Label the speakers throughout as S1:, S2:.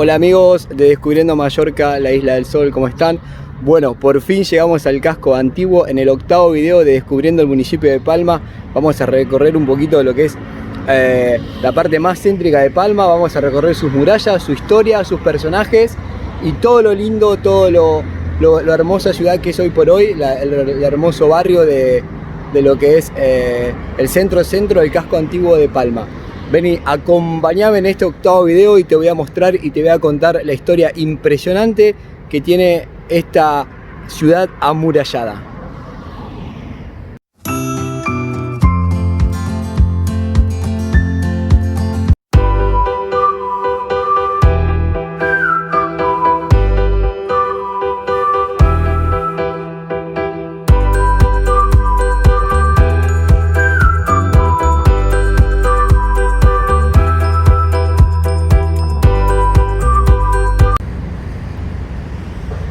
S1: Hola amigos de Descubriendo Mallorca, la Isla del Sol, ¿cómo están? Bueno, por fin llegamos al casco antiguo. En el octavo video de Descubriendo el municipio de Palma vamos a recorrer un poquito de lo que es la parte más céntrica de Palma. Vamos a recorrer sus murallas, su historia, sus personajes y todo lo lindo, todo lo hermosa ciudad que es hoy por hoy, el hermoso barrio de lo que es el centro del casco antiguo de Palma. Vení, acompáñame en este octavo video y te voy a mostrar y te voy a contar la historia impresionante que tiene esta ciudad amurallada.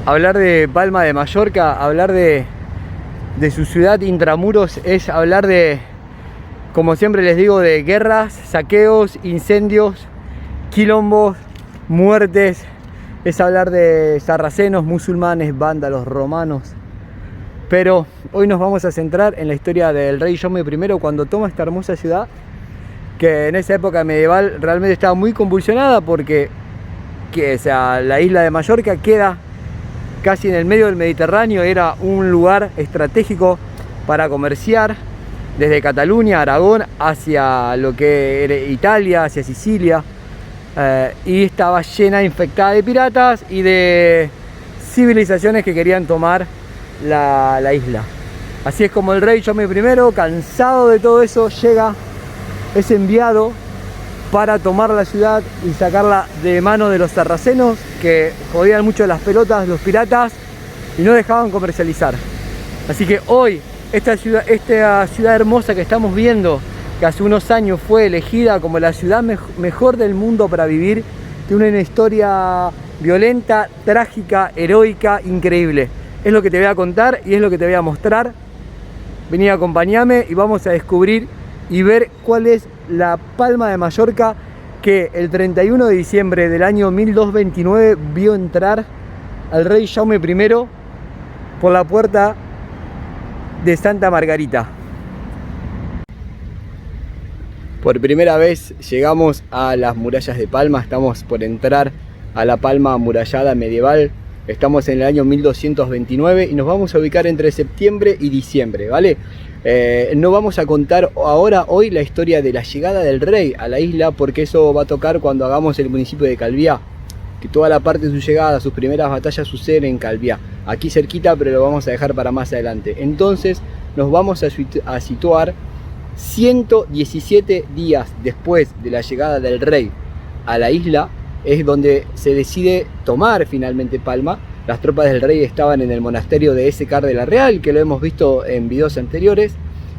S1: Hablar de Palma de Mallorca, hablar de su ciudad intramuros, es hablar de, como siempre les digo, de guerras, saqueos, incendios, quilombos, muertes. Es hablar de sarracenos, musulmanes, vándalos, romanos. Pero hoy nos vamos a centrar en la historia del rey Jaume I cuando toma esta hermosa ciudad, que en esa época medieval realmente estaba muy convulsionada porque la isla de Mallorca queda casi en el medio del Mediterráneo. Era un lugar estratégico para comerciar desde Cataluña, Aragón, hacia lo que era Italia, hacia Sicilia, y estaba llena, infectada de piratas y de civilizaciones que querían tomar la isla. Así es como el rey Jaume I, cansado de todo eso, es enviado para tomar la ciudad y sacarla de manos de los sarracenos, que jodían mucho las pelotas, los piratas, y no dejaban comercializar. Así que hoy esta ciudad hermosa que estamos viendo, que hace unos años fue elegida como la ciudad mejor del mundo para vivir, tiene una historia violenta, trágica, heroica, increíble. Es lo que te voy a contar y es lo que te voy a mostrar. Vení, acompáñame y vamos a descubrir y ver cuál es la Palma de Mallorca que el 31 de diciembre del año 1229 vio entrar al rey Jaume I por la puerta de Santa Margarita. Por primera vez llegamos a las murallas de Palma, estamos por entrar a la Palma amurallada medieval. Estamos en el año 1229 y nos vamos a ubicar entre septiembre y diciembre, ¿vale? No vamos a contar hoy la historia de la llegada del rey a la isla, porque eso va a tocar cuando hagamos el municipio de Calviá, que toda la parte de su llegada, sus primeras batallas suceden en Calviá, aquí cerquita, pero lo vamos a dejar para más adelante. Entonces nos vamos a situar 117 días después de la llegada del rey a la isla. Es donde se decide tomar finalmente Palma. Las tropas del rey estaban en el monasterio de Esecar de la Real, que lo hemos visto en videos anteriores,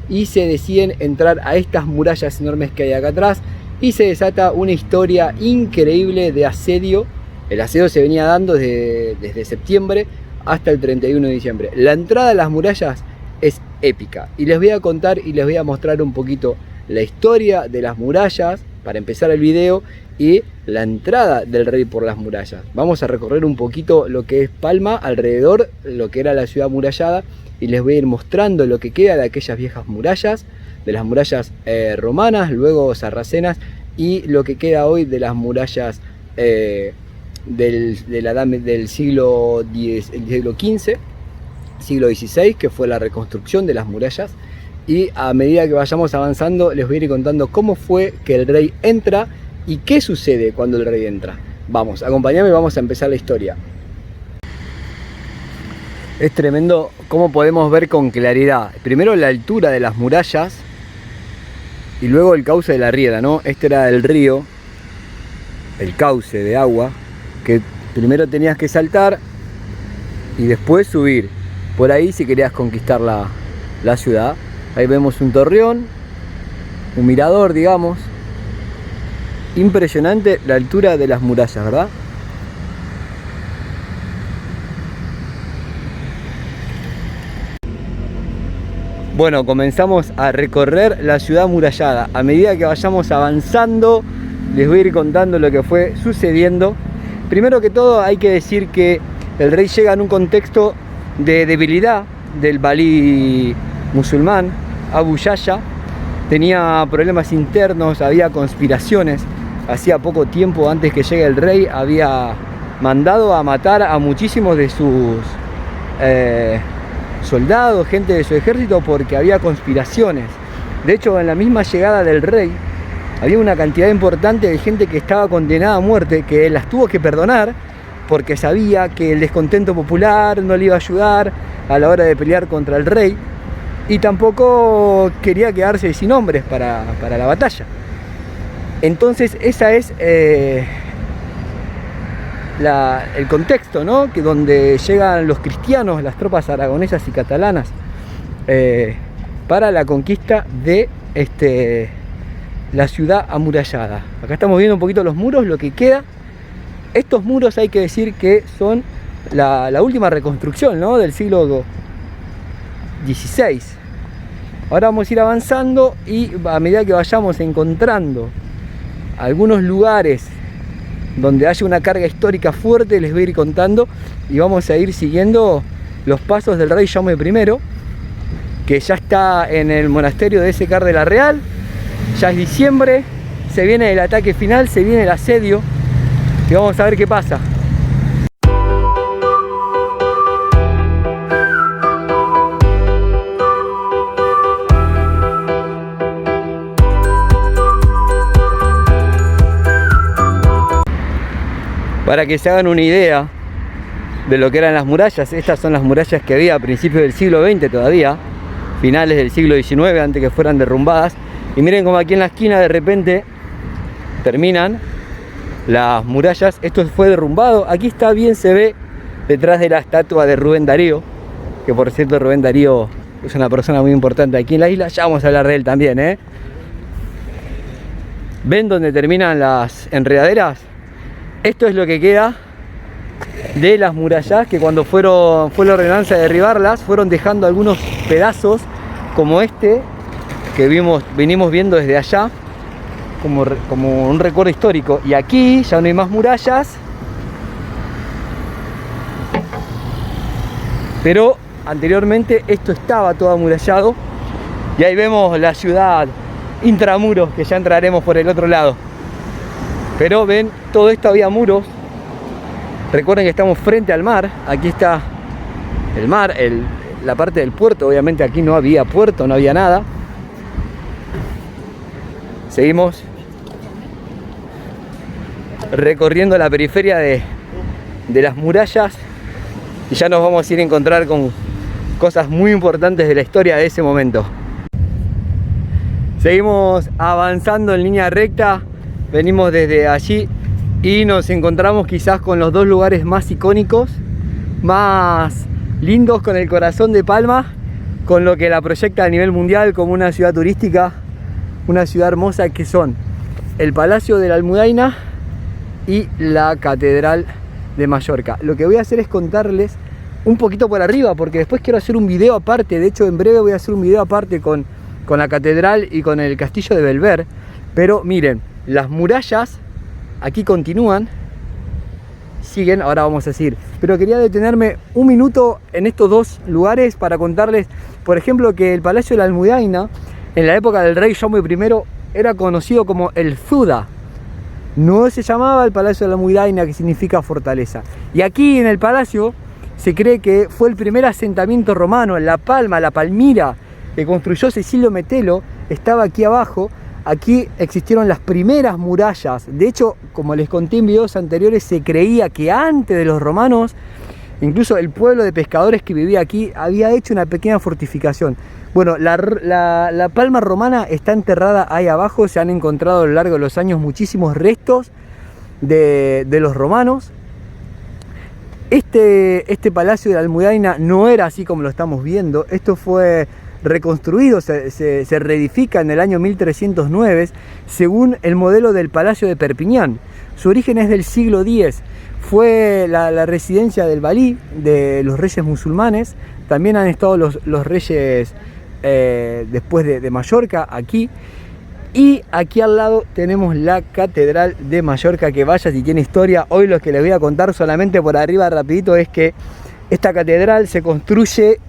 S1: y se deciden entrar a estas murallas enormes que hay acá atrás, y se desata una historia increíble de asedio. El asedio se venía dando desde septiembre hasta el 31 de diciembre. La entrada a las murallas es épica, y les voy a contar y les voy a mostrar un poquito la historia de las murallas para empezar el video, y la entrada del rey por las murallas. Vamos a recorrer un poquito lo que es Palma, alrededor, lo que era la ciudad amurallada, y les voy a ir mostrando lo que queda de aquellas viejas murallas, de las murallas romanas, luego sarracenas, y lo que queda hoy de las murallas del siglo XV, siglo XVI, que fue la reconstrucción de las murallas. Y a medida que vayamos avanzando les voy a ir contando cómo fue que el rey entra y qué sucede cuando el rey entra. Vamos, acompáñame y vamos a empezar la historia. Es tremendo cómo podemos ver con claridad primero la altura de las murallas y luego el cauce de la riera, ¿no? Este era el río, el cauce de agua, que primero tenías que saltar y después subir por ahí si querías conquistar la ciudad. Ahí vemos un torreón, un mirador, digamos. Impresionante la altura de las murallas, ¿verdad? Bueno, comenzamos a recorrer la ciudad amurallada. A medida que vayamos avanzando, les voy a ir contando lo que fue sucediendo. Primero que todo hay que decir que el rey llega en un contexto de debilidad del valí musulmán, Abu Yahya. Tenía problemas internos, había conspiraciones. Hacía poco tiempo, antes que llegue el rey, había mandado a matar a muchísimos de sus soldados, gente de su ejército, porque había conspiraciones. De hecho, en la misma llegada del rey, había una cantidad importante de gente que estaba condenada a muerte, que él las tuvo que perdonar, porque sabía que el descontento popular no le iba a ayudar a la hora de pelear contra el rey, y tampoco quería quedarse sin hombres para la batalla. Entonces esa es el contexto, ¿no? Que donde llegan los cristianos, las tropas aragonesas y catalanas, para la conquista de la ciudad amurallada. Acá estamos viendo un poquito los muros, lo que queda. Estos muros hay que decir que son la última reconstrucción, ¿no? Del siglo XVI. Ahora vamos a ir avanzando y a medida que vayamos encontrando algunos lugares donde haya una carga histórica fuerte, les voy a ir contando, y vamos a ir siguiendo los pasos del rey Jaume I, que ya está en el monasterio de Ese Car de la Real. Ya es diciembre, se viene el ataque final, se viene el asedio, y vamos a ver qué pasa. Para que se hagan una idea de lo que eran las murallas, estas son las murallas que había a principios del siglo XX todavía, finales del siglo XIX, antes que fueran derrumbadas. Y miren como aquí en la esquina de repente terminan las murallas. Esto fue derrumbado. Aquí está bien, se ve detrás de la estatua de Rubén Darío, que por cierto Rubén Darío es una persona muy importante aquí en la isla. Ya vamos a hablar de él también, ¿eh? ¿Ven dónde terminan las enredaderas? Esto es lo que queda de las murallas, que cuando fue la ordenanza de derribarlas, fueron dejando algunos pedazos como este que venimos viendo desde allá, como un recuerdo histórico. Y aquí ya no hay más murallas, pero anteriormente esto estaba todo amurallado, y ahí vemos la ciudad intramuros, que ya entraremos por el otro lado. Pero ven, todo esto había muros. Recuerden que estamos frente al mar. Aquí está el mar, la parte del puerto. Obviamente aquí no había puerto, no había nada. Seguimos recorriendo la periferia de las murallas, y ya nos vamos a ir a encontrar con cosas muy importantes de la historia de ese momento. Seguimos avanzando en línea recta. Venimos desde allí y nos encontramos quizás con los dos lugares más icónicos, más lindos, con el corazón de Palma, con lo que la proyecta a nivel mundial como una ciudad turística, una ciudad hermosa, que son el Palacio de la Almudaina y la Catedral de Mallorca. Lo que voy a hacer es contarles un poquito por arriba, porque después quiero hacer un video aparte. De hecho, en breve voy a hacer un video aparte con la catedral y con el castillo de Belver. Pero miren, las murallas aquí continúan, siguen, ahora vamos a seguir. Pero quería detenerme un minuto en estos dos lugares para contarles, por ejemplo, que el Palacio de la Almudaina, en la época del rey Jaume I, era conocido como el Zuda. No se llamaba el Palacio de la Almudaina, que significa fortaleza. Y aquí en el palacio se cree que fue el primer asentamiento romano. En La Palma, la Palmira, que construyó Cecilio Metelo, estaba aquí abajo. Aquí existieron las primeras murallas. De hecho, como les conté en videos anteriores, se creía que antes de los romanos, incluso el pueblo de pescadores que vivía aquí había hecho una pequeña fortificación. Bueno, la Palma romana está enterrada ahí abajo. Se han encontrado a lo largo de los años muchísimos restos de los romanos. Este Palacio de la Almudaina no era así como lo estamos viendo. Esto fue reconstruido, se reedifica en el año 1309 según el modelo del Palacio de Perpiñán. Su origen es del siglo X, fue la residencia del valí, de los reyes musulmanes. También han estado los reyes después de Mallorca aquí. Y aquí al lado tenemos la Catedral de Mallorca, que vaya si tiene historia. Hoy lo que les voy a contar solamente por arriba rapidito es que esta catedral se construye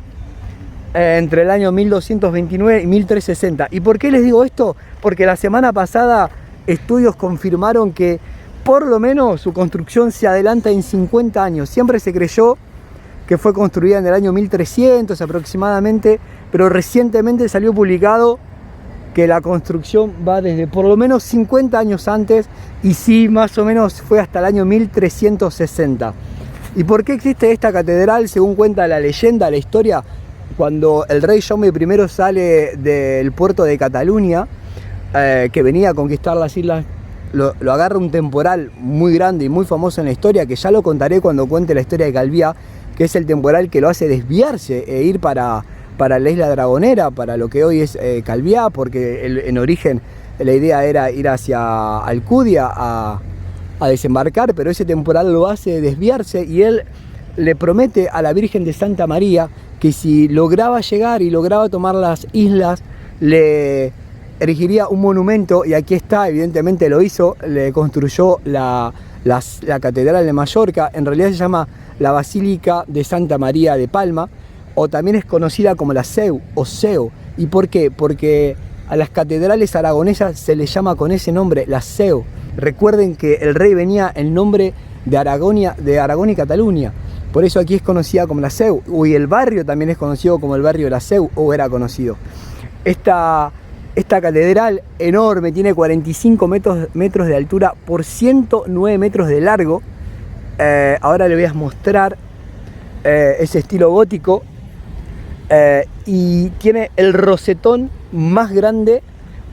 S1: entre el año 1229 y 1360. ¿Y por qué les digo esto? Porque la semana pasada estudios confirmaron que por lo menos su construcción se adelanta en 50 años. Siempre se creyó que fue construida en el año 1300 aproximadamente, pero recientemente salió publicado que la construcción va desde por lo menos 50 años antes, y sí, más o menos fue hasta el año 1360. ¿Y por qué existe esta catedral? Según cuenta la leyenda, la historia, cuando el rey Jaume I sale del puerto de Cataluña, que venía a conquistar las islas, lo agarra un temporal muy grande y muy famoso en la historia, que ya lo contaré cuando cuente la historia de Calviá, que es el temporal que lo hace desviarse e ir para la isla Dragonera, para lo que hoy es Calviá, porque en origen la idea era ir hacia Alcudia a desembarcar, pero ese temporal lo hace desviarse y él le promete a la Virgen de Santa María que si lograba llegar y lograba tomar las islas, le erigiría un monumento, y aquí está, evidentemente lo hizo, le construyó la Catedral de Mallorca. En realidad se llama la Basílica de Santa María de Palma, o también es conocida como la Seu o Seu. ¿Y por qué? Porque a las catedrales aragonesas se les llama con ese nombre, la Seu. Recuerden que el rey venía en nombre de Aragón y Cataluña. Por eso aquí es conocida como la Seu. Y el barrio también es conocido como el barrio de la Seu, o era conocido. Esta catedral enorme tiene 45 metros de altura por 109 metros de largo. Ahora le voy a mostrar ese estilo gótico. Y tiene el rosetón más grande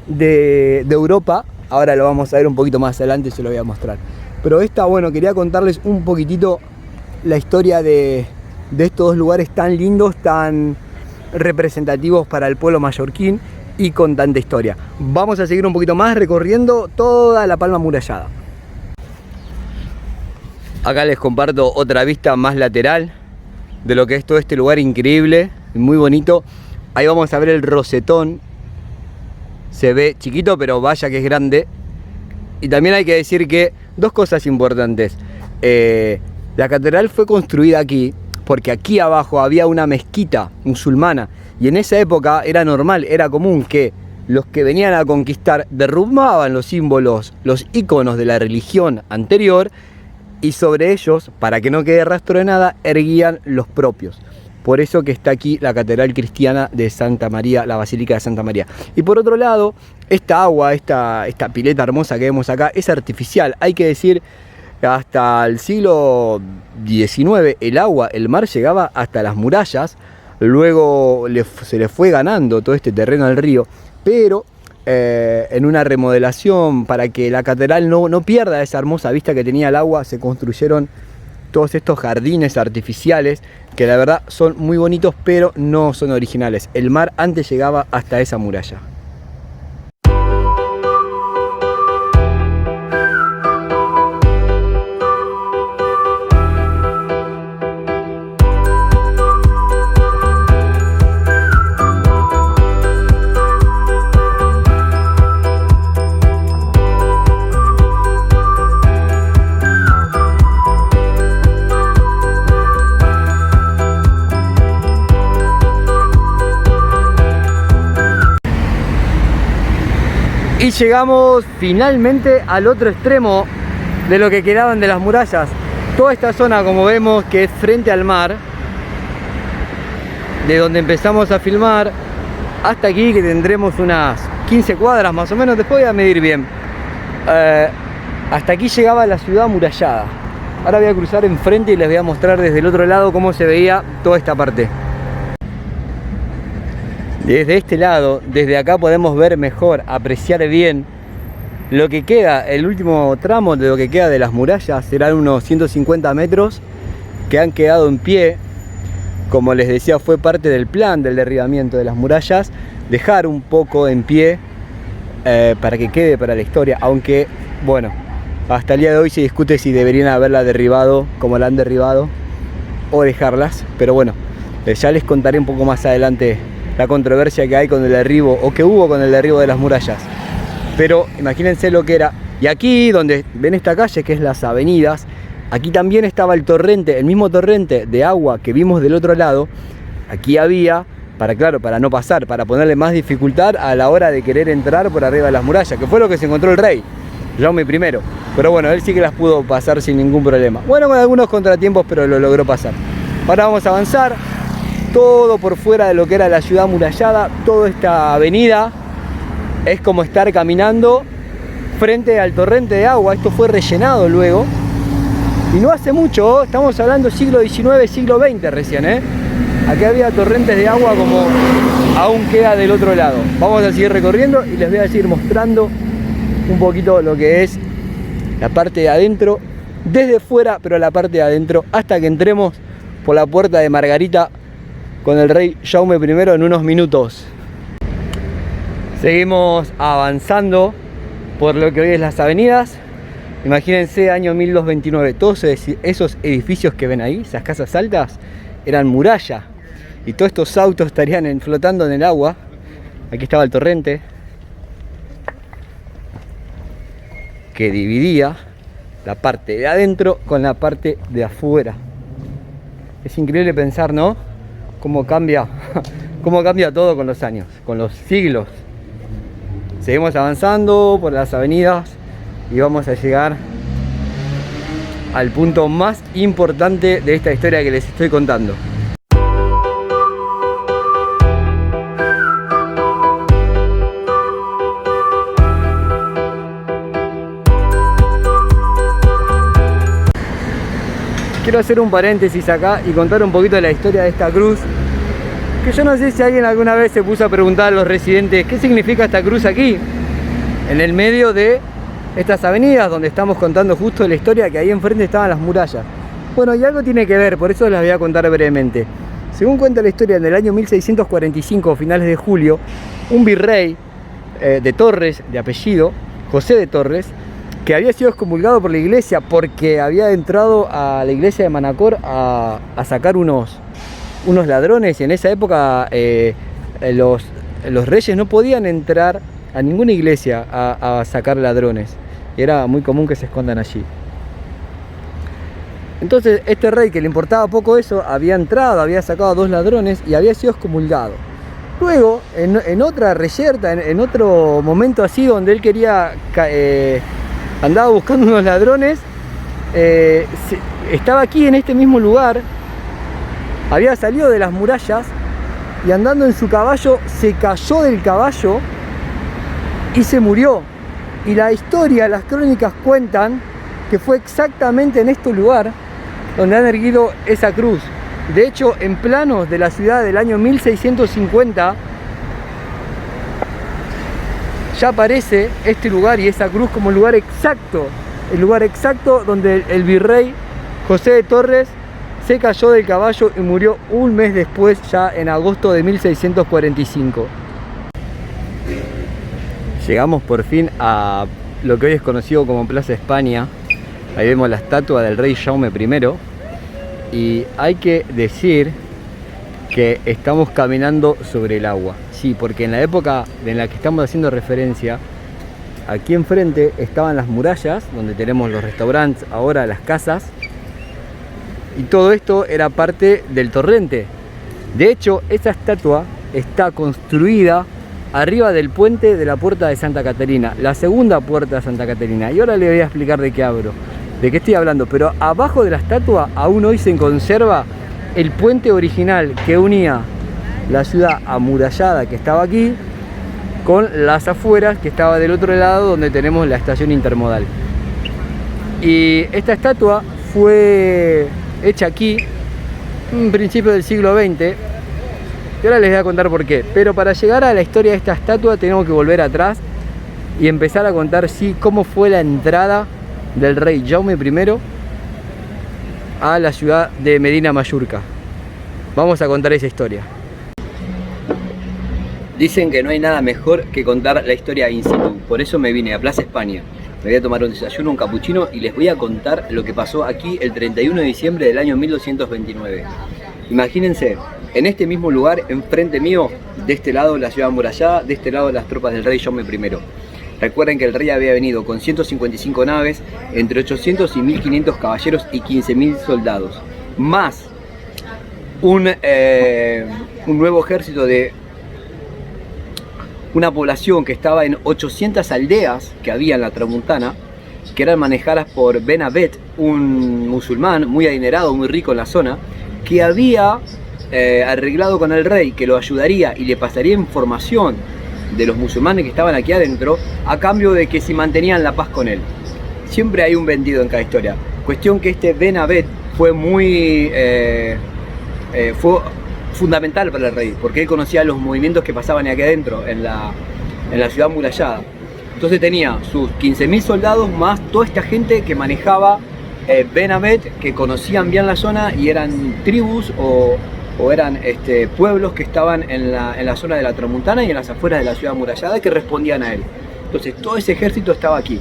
S1: de Europa. Ahora lo vamos a ver un poquito más adelante, se lo voy a mostrar. Pero bueno, quería contarles un poquitito la historia de estos dos lugares tan lindos, tan representativos para el pueblo mallorquín y con tanta historia. Vamos a seguir un poquito más recorriendo toda la Palma amurallada. Acá les comparto otra vista más lateral de lo que es todo este lugar increíble, muy bonito. Ahí vamos a ver el rosetón. Se ve chiquito, pero vaya que es grande. Y también hay que decir que dos cosas importantes. La catedral fue construida aquí porque aquí abajo había una mezquita musulmana, y en esa época era normal, era común que los que venían a conquistar derrumbaban los símbolos, los iconos de la religión anterior, y sobre ellos, para que no quede rastro de nada, erguían los propios. Por eso que está aquí la catedral cristiana de Santa María, la Basílica de Santa María. Y por otro lado, esta agua, esta pileta hermosa que vemos acá, es artificial. Hay que decir, hasta el siglo XIX el mar llegaba hasta las murallas. Luego se le fue ganando todo este terreno al río, pero en una remodelación para que la catedral no pierda esa hermosa vista que tenía el agua, se construyeron todos estos jardines artificiales que la verdad son muy bonitos, pero no son originales. El mar antes llegaba hasta esa muralla. Y llegamos finalmente al otro extremo de lo que quedaban de las murallas. Toda esta zona, como vemos, que es frente al mar, de donde empezamos a filmar hasta aquí, que tendremos unas 15 cuadras más o menos, después voy a medir bien. Hasta aquí llegaba la ciudad amurallada. Ahora voy a cruzar enfrente y les voy a mostrar desde el otro lado cómo se veía toda esta parte. Desde este lado, desde acá podemos ver mejor, apreciar bien lo que queda, el último tramo de lo que queda de las murallas. Serán unos 150 metros que han quedado en pie. Como les decía, fue parte del plan del derribamiento de las murallas, dejar un poco en pie para que quede para la historia. Aunque, bueno, hasta el día de hoy se discute si deberían haberla derribado como la han derribado o dejarlas. Pero bueno, ya les contaré un poco más adelante la controversia que hay con el derribo, o que hubo con el derribo de las murallas. pero imagínense lo que era. Y aquí donde ven esta calle, que es las Avenidas, aquí también estaba el torrente, el mismo torrente de agua que vimos del otro lado. Aquí había, para no pasar, para ponerle más dificultad a la hora de querer entrar por arriba de las murallas, que fue lo que se encontró el rey, Jaume I. Pero bueno, él sí que las pudo pasar sin ningún problema. Bueno, con algunos contratiempos, pero lo logró pasar. Ahora vamos a avanzar, todo por fuera de lo que era la ciudad amurallada, toda esta avenida es como estar caminando frente al torrente de agua. Esto fue rellenado luego, y no hace mucho, estamos hablando siglo XIX, siglo XX recién, Aquí había torrentes de agua como aún queda del otro lado. Vamos a seguir recorriendo y les voy a seguir mostrando un poquito lo que es la parte de adentro, desde fuera, pero la parte de adentro, hasta que entremos por la puerta de Margarita con el rey Jaume I en unos minutos. Seguimos avanzando por lo que hoy es las avenidas. Imagínense, año 1229, todos esos edificios que ven ahí, esas casas altas, eran muralla, y todos estos autos estarían flotando en el agua. Aquí estaba el torrente que dividía la parte de adentro con la parte de afuera. Es increíble pensar, ¿no? Cómo cambia todo con los años, con los siglos. Seguimos avanzando por las avenidas y vamos a llegar al punto más importante de esta historia que les estoy contando. Quiero hacer un paréntesis acá y contar un poquito de la historia de esta cruz, que yo no sé si alguien alguna vez se puso a preguntar a los residentes qué significa esta cruz aquí, en el medio de estas avenidas donde estamos contando justo la historia, que ahí enfrente estaban las murallas. Bueno, y algo tiene que ver, por eso las voy a contar brevemente. Según cuenta la historia, en el año 1645, finales de julio, un virrey de Torres, de apellido José de Torres, que había sido excomulgado por la iglesia porque había entrado a la iglesia de Manacor a sacar unos ladrones, y en esa época los reyes no podían entrar a ninguna iglesia a sacar ladrones, y era muy común que se escondan allí. Entonces este rey, que le importaba poco eso, había entrado, había sacado a 2 ladrones y había sido excomulgado. Luego, en otra reyerta, en otro momento así donde él quería, andaba buscando unos ladrones, estaba aquí en este mismo lugar, había salido de las murallas y andando en su caballo se cayó del caballo y se murió. Y la historia, las crónicas cuentan que fue exactamente en este lugar donde han erguido esa cruz. De hecho, en planos de la ciudad del año 1650 ya aparece este lugar y esa cruz como el lugar exacto donde el virrey José de Torres se cayó del caballo y murió un mes después, ya en agosto de 1645. Llegamos por fin a lo que hoy es conocido como Plaza España. Ahí vemos la estatua del rey Jaume I. Y hay que decir que estamos caminando sobre el agua. Sí, porque en la época en la que estamos haciendo referencia, aquí enfrente estaban las murallas, donde tenemos los restaurantes, ahora las casas. Y todo esto era parte del torrente. De hecho, esa estatua está construida arriba del puente de la Puerta de Santa Caterina, la segunda puerta de Santa Caterina. Y ahora le voy a explicar de qué estoy hablando. Pero abajo de la estatua aún hoy se conserva el puente original que unía la ciudad amurallada que estaba aquí con las afueras que estaba del otro lado, donde tenemos la estación intermodal. Y esta estatua fue hecha aquí en principio del siglo XX. Y ahora les voy a contar por qué. Pero para llegar a la historia de esta estatua tenemos que volver atrás y empezar a contar cómo fue la entrada del rey Jaume I a la ciudad de Medina Mayurca. Vamos a contar esa historia. Dicen que no hay nada mejor que contar la historia in situ. Por eso me vine a Plaza España. Me voy a tomar un desayuno, un capuchino, y les voy a contar lo que pasó aquí el 31 de diciembre del año 1229. Imagínense, en este mismo lugar, enfrente mío, de este lado la ciudad amurallada, de este lado las tropas del rey Jaume I. Recuerden que el rey había venido con 155 naves, entre 800 y 1500 caballeros y 15.000 soldados, más un nuevo ejército de una población que estaba en 800 aldeas que había en la Tramuntana, que eran manejadas por Ben Abed, un musulmán muy adinerado, muy rico en la zona, que había arreglado con el rey que lo ayudaría y le pasaría información de los musulmanes que estaban aquí adentro, a cambio de que si mantenían la paz con él. Siempre hay un vendido en cada historia. Cuestión que este Ben Abed fue fue fundamental para el rey, porque él conocía los movimientos que pasaban aquí adentro, en la ciudad amurallada. Entonces tenía sus 15.000 soldados más toda esta gente que manejaba Ben Abed, que conocían bien la zona y eran tribus o eran pueblos que estaban en la zona de la Tramuntana y en las afueras de la ciudad amurallada, que respondían a él. Entonces todo ese ejército estaba aquí.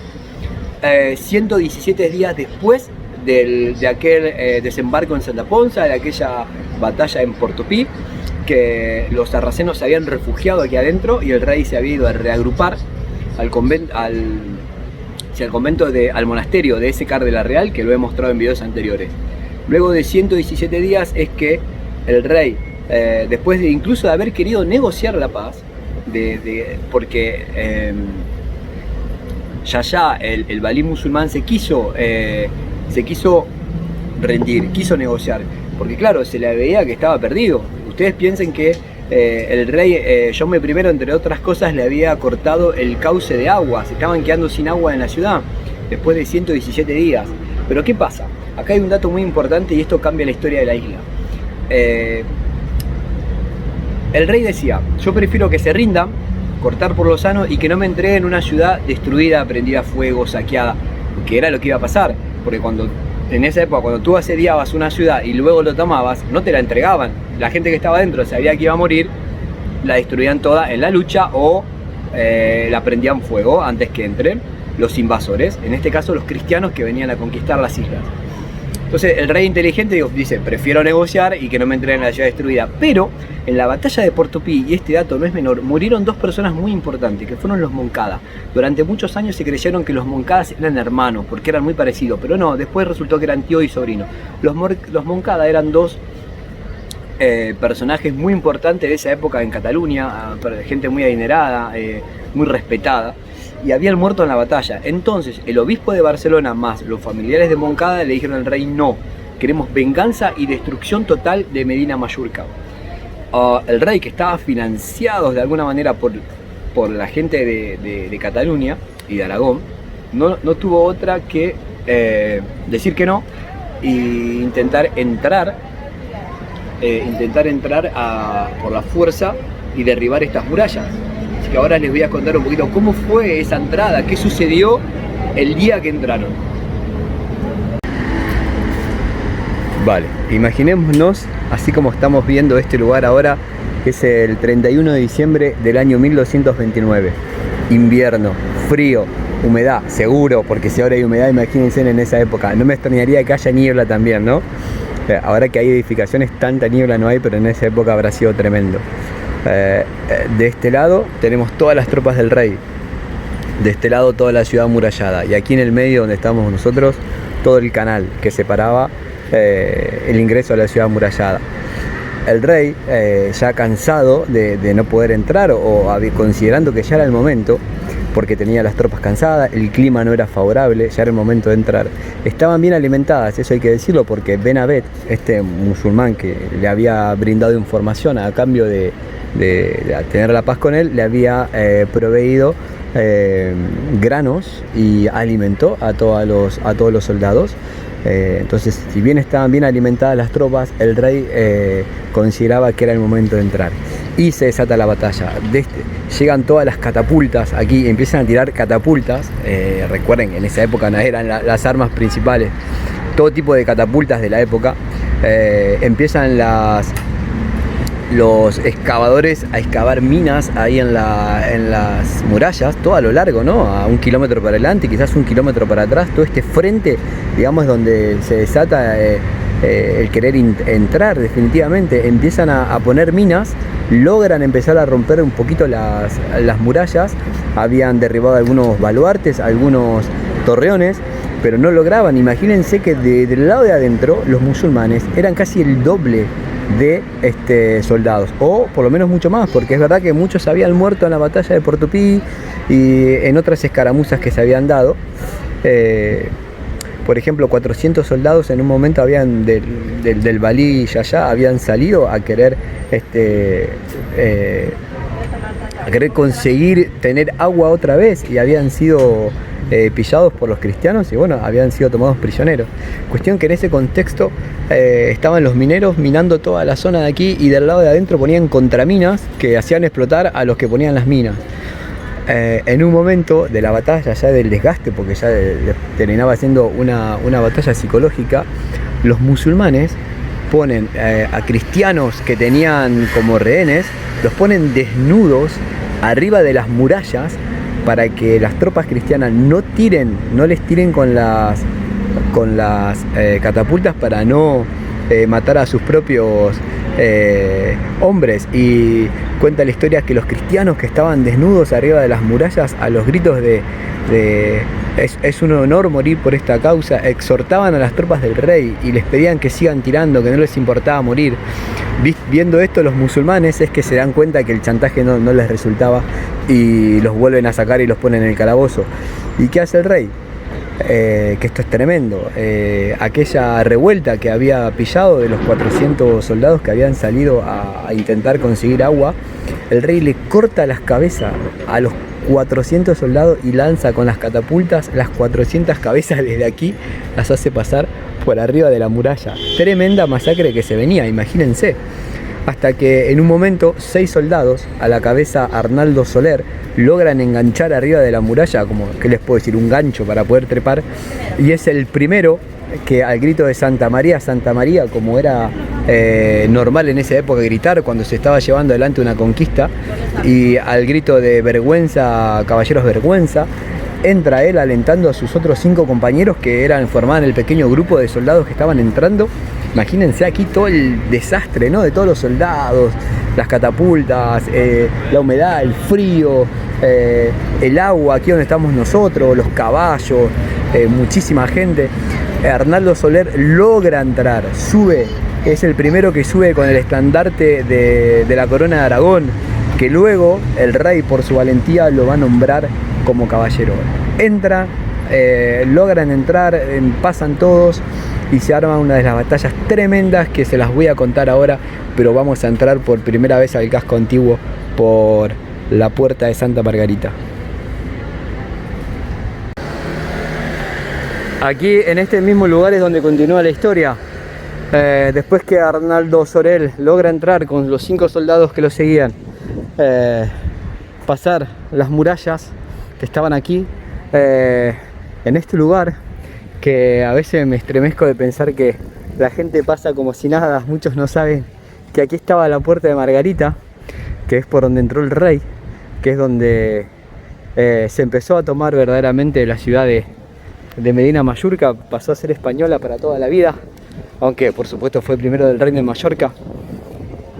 S1: 117 días después de aquel desembarco en Santa Ponza, de aquella batalla en Portopí, que los sarracenos se habían refugiado aquí adentro y el rey se había ido a reagrupar al monasterio de Ésecar de la Real, que lo he mostrado en videos anteriores. Luego de 117 días es que el rey, después de incluso de haber querido negociar la paz, porque Yahya, el valí musulmán, se quiso rendir, quiso negociar, porque claro, se le veía que estaba perdido. Ustedes piensen que el rey Jaume I, entre otras cosas, le había cortado el cauce de agua, se estaban quedando sin agua en la ciudad después de 117 días. Pero ¿qué pasa? Acá hay un dato muy importante y esto cambia la historia de la isla. El rey decía: yo prefiero que se rindan, cortar por lo sano, y que no me entreguen una ciudad destruida, prendida a fuego, saqueada, que era lo que iba a pasar, porque en esa época, cuando tú asediabas una ciudad y luego lo tomabas, no te la entregaban. La gente que estaba dentro sabía que iba a morir, la destruían toda en la lucha o la prendían fuego antes que entren los invasores, en este caso los cristianos que venían a conquistar las islas. Entonces el rey inteligente dice: prefiero negociar y que no me entreguen la ciudad destruida. Pero en la batalla de Portopí, y este dato no es menor, murieron dos personas muy importantes, que fueron los Moncada. Durante muchos años se creyeron que los Moncadas eran hermanos, porque eran muy parecidos, pero no, después resultó que eran tío y sobrino. Los Moncada eran dos personajes muy importantes de esa época en Cataluña, gente muy adinerada, muy respetada, y habían muerto en la batalla. Entonces el obispo de Barcelona más los familiares de Moncada le dijeron al rey: no, queremos venganza y destrucción total de Medina Mallorca. El rey, que estaba financiado de alguna manera por la gente de Cataluña y de Aragón, no tuvo otra que decir que no e intentar entrar por la fuerza y derribar estas murallas. Así que ahora les voy a contar un poquito cómo fue esa entrada, qué sucedió el día que entraron. Vale, imaginémonos, así como estamos viendo este lugar ahora, que es el 31 de diciembre del año 1229. Invierno, frío, humedad, seguro, porque si ahora hay humedad, imagínense en esa época. No me extrañaría que haya niebla también, ¿no? Ahora que hay edificaciones, tanta niebla no hay, pero en esa época habrá sido tremendo. De este lado tenemos todas las tropas del rey, de este lado toda la ciudad amurallada, y aquí en el medio, donde estamos nosotros, todo el canal que separaba el ingreso a la ciudad amurallada. El rey, ya cansado de no poder entrar, o considerando que ya era el momento, porque tenía las tropas cansadas, el clima no era favorable, ya era el momento de entrar. Estaban bien alimentadas, eso hay que decirlo, porque Ben Abed, este musulmán que le había brindado información a cambio de tener la paz con él, le había proveído granos y alimentó a todos los soldados. Entonces, si bien estaban bien alimentadas las tropas, el rey consideraba que era el momento de entrar. Y se desata la batalla. Llegan todas las catapultas, aquí empiezan a tirar catapultas. Recuerden, en esa época eran las armas principales, todo tipo de catapultas de la época. Empiezan los excavadores a excavar minas ahí en las murallas, todo a lo largo, ¿no? A 1 kilómetro para adelante, quizás 1 kilómetro para atrás, todo este frente, digamos, donde se desata el querer entrar definitivamente. Empiezan a poner minas, logran empezar a romper un poquito las murallas, habían derribado algunos baluartes, algunos torreones, pero no lograban. Imagínense que del lado de adentro los musulmanes eran casi el doble de soldados, o por lo menos mucho más, porque es verdad que muchos habían muerto en la batalla de Portopí y en otras escaramuzas que se habían dado. Por ejemplo, 400 soldados en un momento habían del Valí Yayá habían salido a querer conseguir tener agua otra vez, y habían sido pillados por los cristianos y bueno, habían sido tomados prisioneros. Cuestión que en ese contexto estaban los mineros minando toda la zona de aquí, y del lado de adentro ponían contraminas que hacían explotar a los que ponían las minas. En un momento de la batalla, ya del desgaste, porque ya terminaba siendo una batalla psicológica, los musulmanes ponen a cristianos que tenían como rehenes, los ponen desnudos arriba de las murallas para que las tropas cristianas no les tiren con las catapultas, para no matar a sus propios hombres. Y cuenta la historia que los cristianos que estaban desnudos arriba de las murallas, a los gritos es un honor morir por esta causa, exhortaban a las tropas del rey y les pedían que sigan tirando, que no les importaba morir. Viendo esto, los musulmanes es que se dan cuenta que el chantaje no les resultaba, y los vuelven a sacar y los ponen en el calabozo. ¿Y qué hace el rey? Que esto es tremendo. Aquella revuelta que había pillado de los 400 soldados que habían salido a intentar conseguir agua, el rey le corta las cabezas a los 400 soldados y lanza con las catapultas las 400 cabezas desde aquí, las hace pasar por arriba de la muralla. Tremenda masacre que se venía, imagínense. Hasta que en un momento 6 soldados, a la cabeza Arnaldo Soler, logran enganchar arriba de la muralla, como, ¿qué les puedo decir?, un gancho para poder trepar, y es el primero que, al grito de Santa María, como era normal en esa época gritar cuando se estaba llevando adelante una conquista, y al grito de vergüenza, caballeros, vergüenza, entra él alentando a sus otros 5 compañeros que formaban el pequeño grupo de soldados que estaban entrando. Imagínense aquí todo el desastre, ¿no?, de todos los soldados, las catapultas, la humedad, el frío, el agua, aquí donde estamos nosotros, los caballos, muchísima gente. Arnaldo Soler logra entrar, sube, es el primero que sube con el estandarte de la corona de Aragón, que luego el rey, por su valentía, lo va a nombrar como caballero. Entra, logran entrar, pasan todos, y se arma una de las batallas tremendas que se las voy a contar ahora, pero vamos a entrar por primera vez al casco antiguo por la puerta de Santa Margarita. Aquí en este mismo lugar es donde continúa la historia. Después que Arnaldo Soler logra entrar con los 5 soldados que lo seguían, pasar las murallas que estaban aquí, en este lugar, que a veces me estremezco de pensar que la gente pasa como si nada. Muchos no saben que aquí estaba la puerta de Margarita, que es por donde entró el rey, que es donde se empezó a tomar verdaderamente la ciudad de Medina Mallorca. Pasó a ser española para toda la vida, aunque por supuesto fue primero del reino de Mallorca.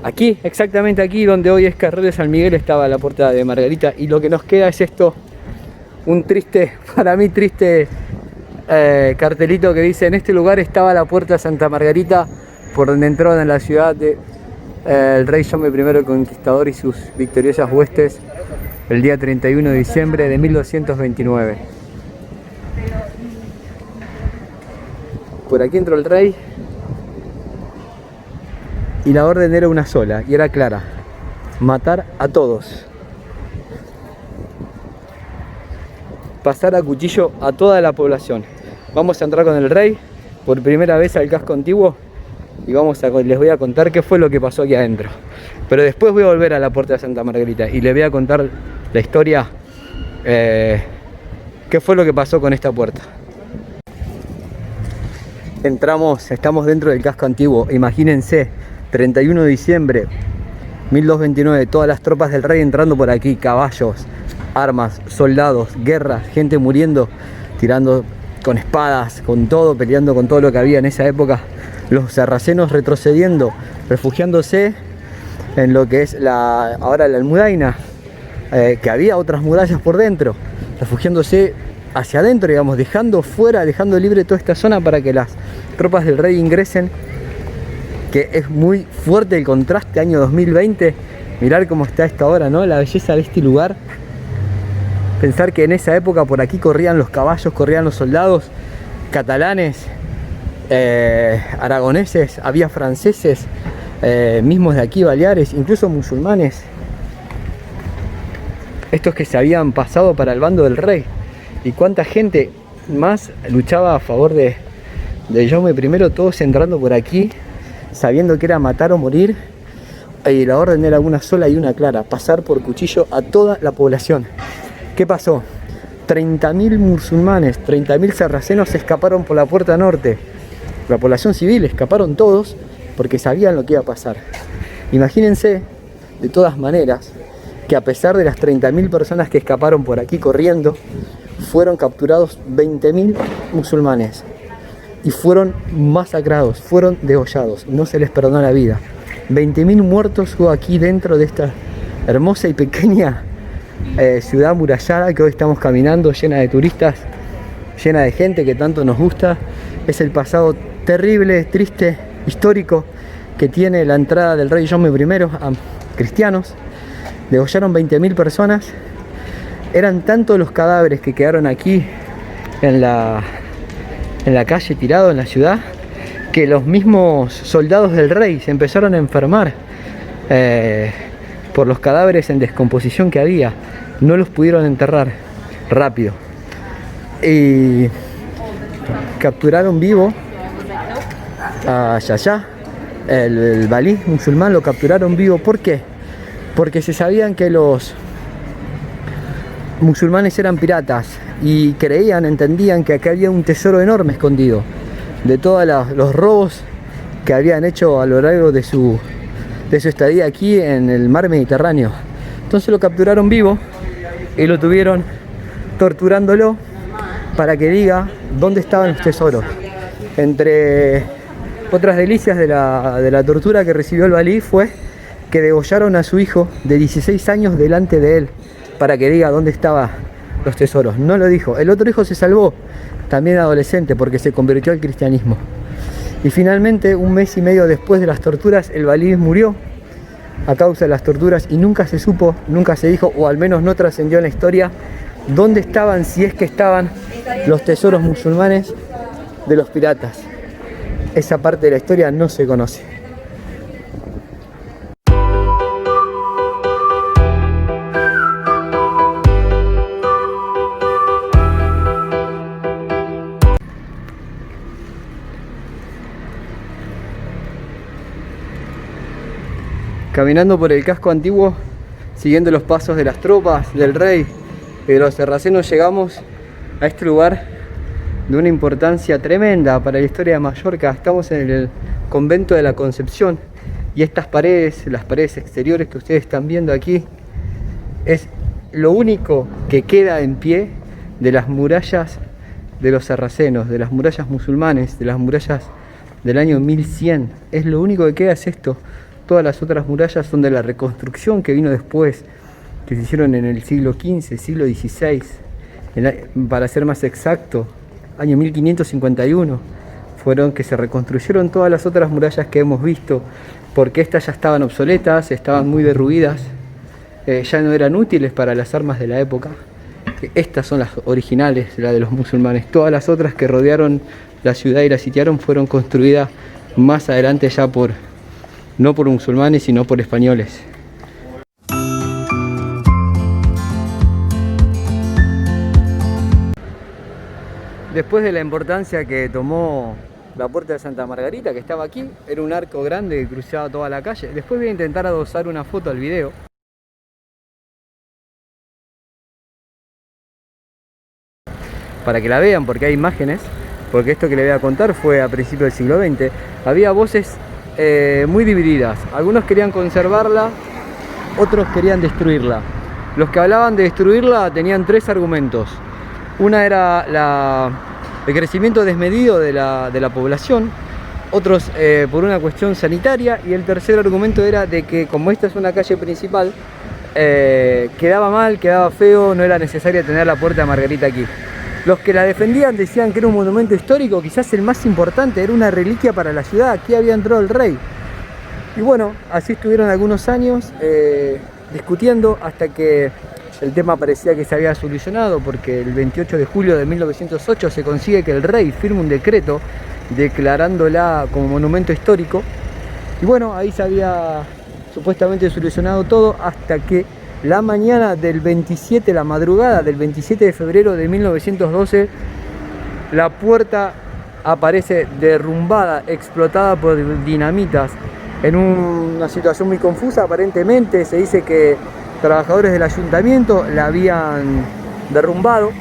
S1: Aquí, exactamente aquí donde hoy es Carrera de San Miguel, estaba la puerta de Margarita, y lo que nos queda es esto, un triste, para mí triste cartelito que dice: en este lugar estaba la puerta de Santa Margarita, por donde entró en la ciudad el rey Jaume I el Conquistador y sus victoriosas huestes el día 31 de diciembre de 1229. Por aquí entró el rey, y la orden era una sola, y era clara: matar a todos, pasar a cuchillo a toda la población. Vamos a entrar con el rey por primera vez al casco antiguo, y les voy a contar qué fue lo que pasó aquí adentro. Pero después voy a volver a la puerta de Santa Margarita y les voy a contar la historia, qué fue lo que pasó con esta puerta. Estamos dentro del casco antiguo. Imagínense, 31 de diciembre 1229, todas las tropas del rey entrando por aquí, caballos, armas, soldados, guerras, gente muriendo, tirando con espadas, con todo, peleando con todo lo que había en esa época los sarracenos retrocediendo, refugiándose en lo que es ahora la Almudaina, que había otras murallas por dentro, refugiándose hacia adentro, digamos, dejando libre toda esta zona para que las tropas del rey ingresen, que es muy fuerte el contraste, año 2020, mirar cómo está esto ahora, ¿no? La belleza de este lugar. Pensar que en esa época por aquí corrían los caballos, corrían los soldados catalanes, aragoneses, había franceses, mismos de aquí, baleares, incluso musulmanes, estos que se habían pasado para el bando del rey. Y cuánta gente más luchaba a favor de Jaume I, todos entrando por aquí, sabiendo que era matar o morir, y la orden era una sola y una clara: pasar por cuchillo a toda la población. ¿Qué pasó? 30.000 musulmanes, 30.000 sarracenos escaparon por la puerta norte. La población civil escaparon todos porque sabían lo que iba a pasar. Imagínense, de todas maneras, que a pesar de las 30.000 personas que escaparon por aquí corriendo, fueron capturados 20.000 musulmanes y fueron masacrados, fueron degollados, no se les perdonó la vida. 20.000 muertos hubo aquí dentro de esta hermosa y pequeña ciudad amurallada que hoy estamos caminando, llena de turistas, llena de gente que tanto nos gusta. Es el pasado terrible, triste, histórico que tiene la entrada del rey Jaume I a cristianos. Degollaron 20.000 personas. Eran tantos los cadáveres que quedaron aquí en la calle, tirados en la ciudad, que los mismos soldados del rey se empezaron a enfermar por los cadáveres en descomposición que había. No los pudieron enterrar rápido y capturaron vivo a Yahya, el valí musulmán, lo capturaron vivo. ¿Por qué? Porque se sabían que los musulmanes eran piratas y entendían que acá había un tesoro enorme escondido de todos los robos que habían hecho a lo largo de su estadía aquí en el mar Mediterráneo. Entonces lo capturaron vivo y lo tuvieron torturándolo para que diga dónde estaban los tesoros. Entre otras delicias de la tortura que recibió el valí fue que degollaron a su hijo de 16 años delante de él para que diga dónde estaban los tesoros. No lo dijo. El otro hijo se salvó, también adolescente, porque se convirtió al cristianismo. Y finalmente, un mes y medio después de las torturas, el valí murió a causa de las torturas y nunca se supo, nunca se dijo, o al menos no trascendió en la historia, dónde estaban, si es que estaban, los tesoros musulmanes de los piratas. Esa parte de la historia no se conoce. Caminando por el casco antiguo, siguiendo los pasos de las tropas, del rey y de los sarracenos, llegamos a este lugar de una importancia tremenda para la historia de Mallorca. Estamos en el convento de la Concepción y estas paredes, las paredes exteriores que ustedes están viendo aquí, es lo único que queda en pie de las murallas de los sarracenos, de las murallas musulmanes, de las murallas del año 1100. Es lo único que queda, es esto. Todas las otras murallas son de la reconstrucción que vino después, que se hicieron en el siglo XV, siglo XVI, para ser más exacto, año 1551, fueron que se reconstruyeron todas las otras murallas que hemos visto, porque estas ya estaban obsoletas, estaban muy derruidas, ya no eran útiles para las armas de la época. Estas son las originales, las de los musulmanes. Todas las otras que rodearon la ciudad y la sitiaron fueron construidas más adelante ya no por musulmanes, sino por españoles. Después de la importancia que tomó la puerta de Santa Margarita, que estaba aquí, era un arco grande que cruzaba toda la calle. Después voy a intentar adosar una foto al video. Para que la vean, porque hay imágenes, porque esto que les voy a contar fue a principios del siglo XX. Había voces muy divididas. Algunos querían conservarla, otros querían destruirla. Los que hablaban de destruirla tenían tres argumentos. Una era el crecimiento desmedido de la población, otros por una cuestión sanitaria, y el tercer argumento era de que como esta es una calle principal, quedaba mal, quedaba feo, no era necesario tener la Puerta de Margarita aquí. Los que la defendían decían que era un monumento histórico, quizás el más importante, era una reliquia para la ciudad, aquí había entrado el rey. Y bueno, así estuvieron algunos años discutiendo hasta que el tema parecía que se había solucionado, porque el 28 de julio de 1908 se consigue que el rey firme un decreto declarándola como monumento histórico. Y bueno, ahí se había supuestamente solucionado todo, hasta que la mañana del 27, la madrugada del 27 de febrero de 1912, la puerta aparece derrumbada, explotada por dinamitas, en una situación muy confusa. Aparentemente se dice que trabajadores del ayuntamiento la habían derrumbado.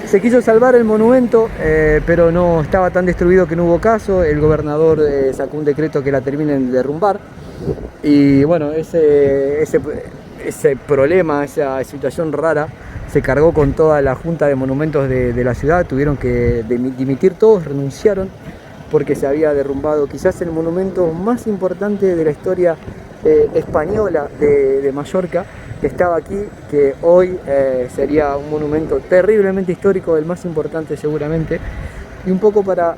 S1: Se quiso salvar el monumento, pero no estaba tan destruido que no hubo caso. El gobernador sacó un decreto que la terminen de derrumbar. Y bueno, ese problema, esa situación rara, se cargó con toda la junta de monumentos de la ciudad. Tuvieron que dimitir todos, renunciaron, porque se había derrumbado quizás el monumento más importante de la historia española de Mallorca, que estaba aquí, que hoy sería un monumento terriblemente histórico, el más importante seguramente. Y un poco para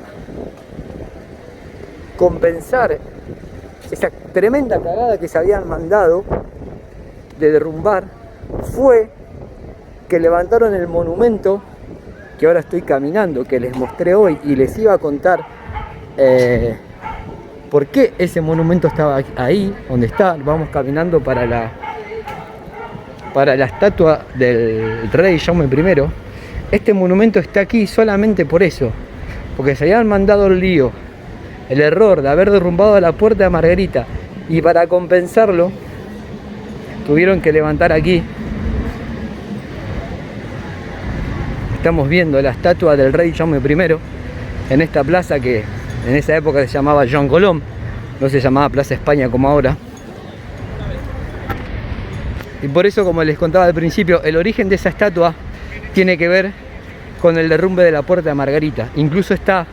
S1: compensar esa tremenda cagada que se habían mandado de derrumbar, fue que levantaron el monumento que ahora estoy caminando, que les mostré hoy, y les iba a contar por qué ese monumento estaba ahí, donde está. Vamos caminando para la estatua del rey Jaume I. Este monumento está aquí solamente por eso, porque se habían mandado el lío, el error de haber derrumbado la Puerta de Margarita, y para compensarlo tuvieron que levantar aquí. Estamos viendo la estatua del rey Jaume I en esta plaza que en esa época se llamaba Joan Colom, no se llamaba Plaza España como ahora. Y por eso, como les contaba al principio, el origen de esa estatua tiene que ver con el derrumbe de la Puerta de Margarita. Incluso está,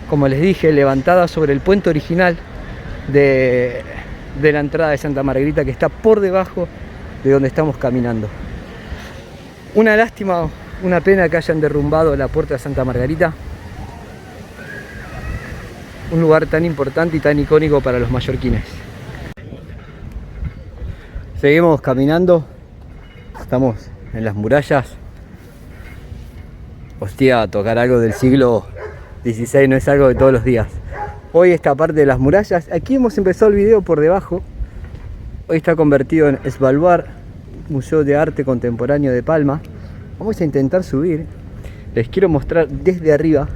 S1: como les dije, levantada sobre el puente original de la entrada de Santa Margarita, que está por debajo de donde estamos caminando. Una lástima, una pena que hayan derrumbado la Puerta de Santa Margarita, un lugar tan importante y tan icónico para los mallorquines. Seguimos caminando, estamos en las murallas. Hostia, tocar algo del siglo XVI no es algo de todos los días. Hoy esta parte de las murallas, aquí hemos empezado el video por debajo. Hoy está convertido en Svalbard, Museo de Arte Contemporáneo de Palma. Vamos a intentar subir. Les quiero mostrar desde arriba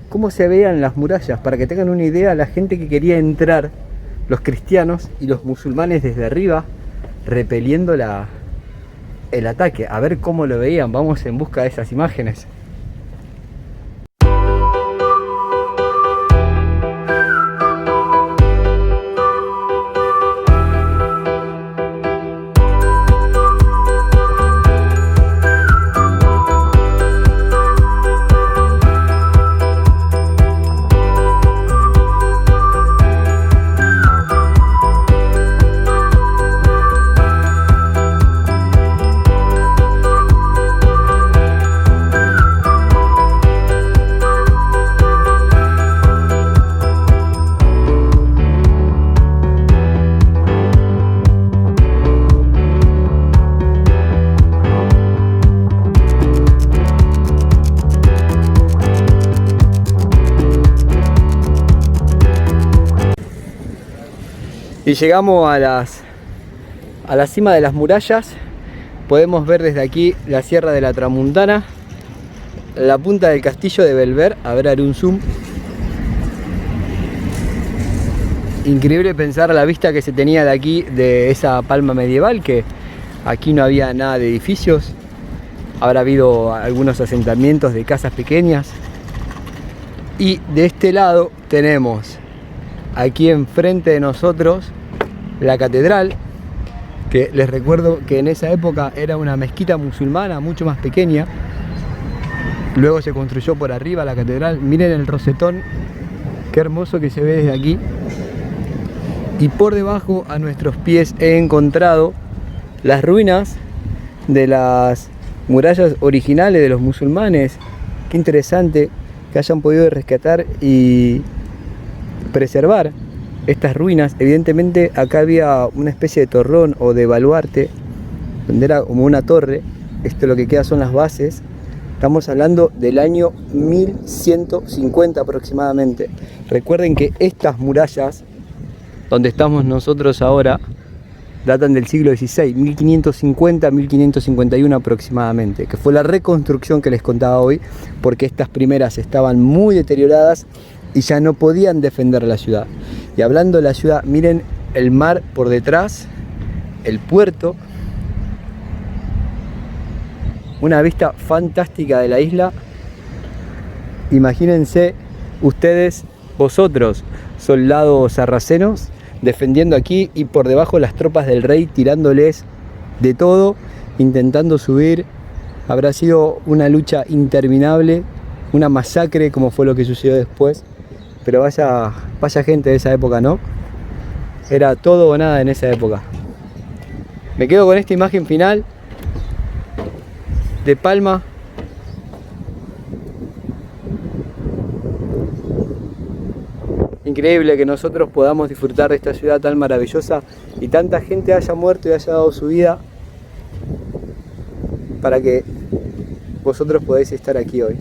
S1: cómo se veían las murallas, para que tengan una idea la gente que quería entrar, los cristianos y los musulmanes desde arriba, repeliendo el ataque. A ver cómo lo veían. Vamos en busca de esas imágenes. Y llegamos a la cima de las murallas. Podemos ver desde aquí la Sierra de la Tramuntana, la punta del castillo de Belver. A ver, haré un zoom. Increíble pensar la vista que se tenía de aquí, de esa palma medieval, que aquí no había nada de edificios. Habrá habido algunos asentamientos de casas pequeñas. Y de este lado tenemos, aquí enfrente de nosotros, la catedral, que les recuerdo que en esa época era una mezquita musulmana mucho más pequeña. Luego se construyó por arriba la catedral. Miren el rosetón, qué hermoso que se ve desde aquí. Y por debajo, a nuestros pies, he encontrado las ruinas de las murallas originales de los musulmanes. Qué interesante que hayan podido rescatar y preservar estas ruinas. Evidentemente acá había una especie de torrón o de baluarte, donde era como una torre. Esto lo que queda son las bases. Estamos hablando del año 1150 aproximadamente. Recuerden que estas murallas, donde estamos nosotros ahora, datan del siglo XVI, 1550-1551 aproximadamente, que fue la reconstrucción que les contaba hoy, porque estas primeras estaban muy deterioradas y ya no podían defender la ciudad. Y hablando de la ciudad, miren el mar por detrás, el puerto, una vista fantástica de la isla. Imagínense ustedes, vosotros, soldados sarracenos, defendiendo aquí, y por debajo las tropas del rey tirándoles de todo, intentando subir. Habrá sido una lucha interminable, una masacre como fue lo que sucedió después. Pero vaya gente de esa época, ¿no? Era todo o nada en esa época. Me quedo con esta imagen final de Palma. Increíble que nosotros podamos disfrutar de esta ciudad tan maravillosa y tanta gente haya muerto y haya dado su vida para que vosotros podáis estar aquí hoy.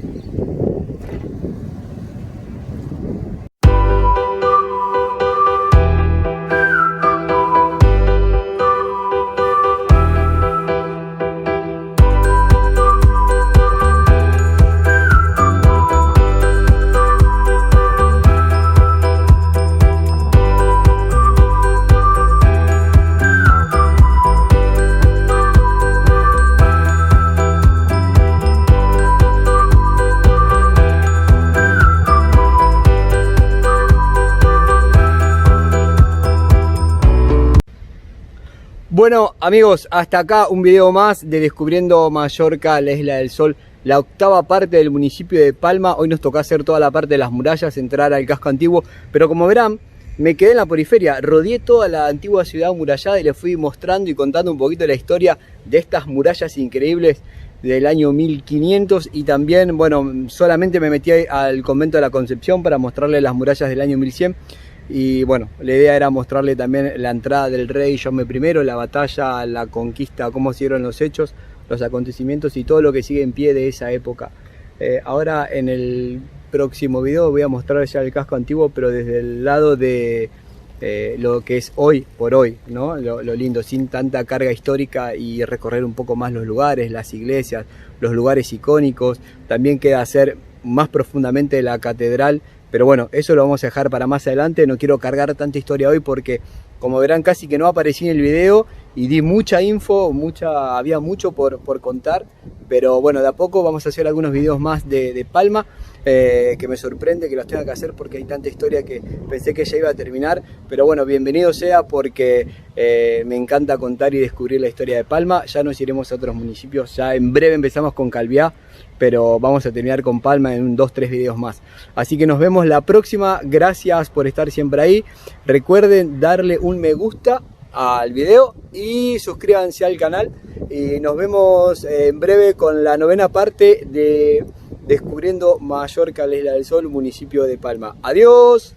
S1: Bueno amigos, hasta acá un video más de Descubriendo Mallorca, la Isla del Sol, la octava parte del municipio de Palma. Hoy nos tocó hacer toda la parte de las murallas, entrar al casco antiguo, pero como verán, me quedé en la periferia, rodeé toda la antigua ciudad amurallada y les fui mostrando y contando un poquito la historia de estas murallas increíbles del año 1500. Y también, bueno, solamente me metí al convento de la Concepción para mostrarles las murallas del año 1100. Y bueno, la idea era mostrarle también la entrada del rey Jaume I, la batalla, la conquista, cómo se dieron los hechos, los acontecimientos y todo lo que sigue en pie de esa época. Ahora en el próximo video voy a mostrar ya el casco antiguo, pero desde el lado de lo que es hoy por hoy, ¿no? Lo lindo, sin tanta carga histórica, y recorrer un poco más los lugares, las iglesias, los lugares icónicos. También queda hacer más profundamente la catedral. Pero bueno, eso lo vamos a dejar para más adelante. No quiero cargar tanta historia hoy porque, como verán, casi que no aparecí en el video y di mucha info, había mucho por contar. Pero bueno, de a poco vamos a hacer algunos videos más de Palma, que me sorprende que los tenga que hacer porque hay tanta historia que pensé que ya iba a terminar. Pero bueno, bienvenido sea, porque me encanta contar y descubrir la historia de Palma. Ya nos iremos a otros municipios, ya en breve empezamos con Calviá, pero vamos a terminar con Palma en 2-3 videos más. Así que nos vemos la próxima. Gracias por estar siempre ahí. Recuerden darle un me gusta al video y suscríbanse al canal. Y nos vemos en breve con la 9ª parte de Descubriendo Mallorca, la Isla del Sol, municipio de Palma. Adiós.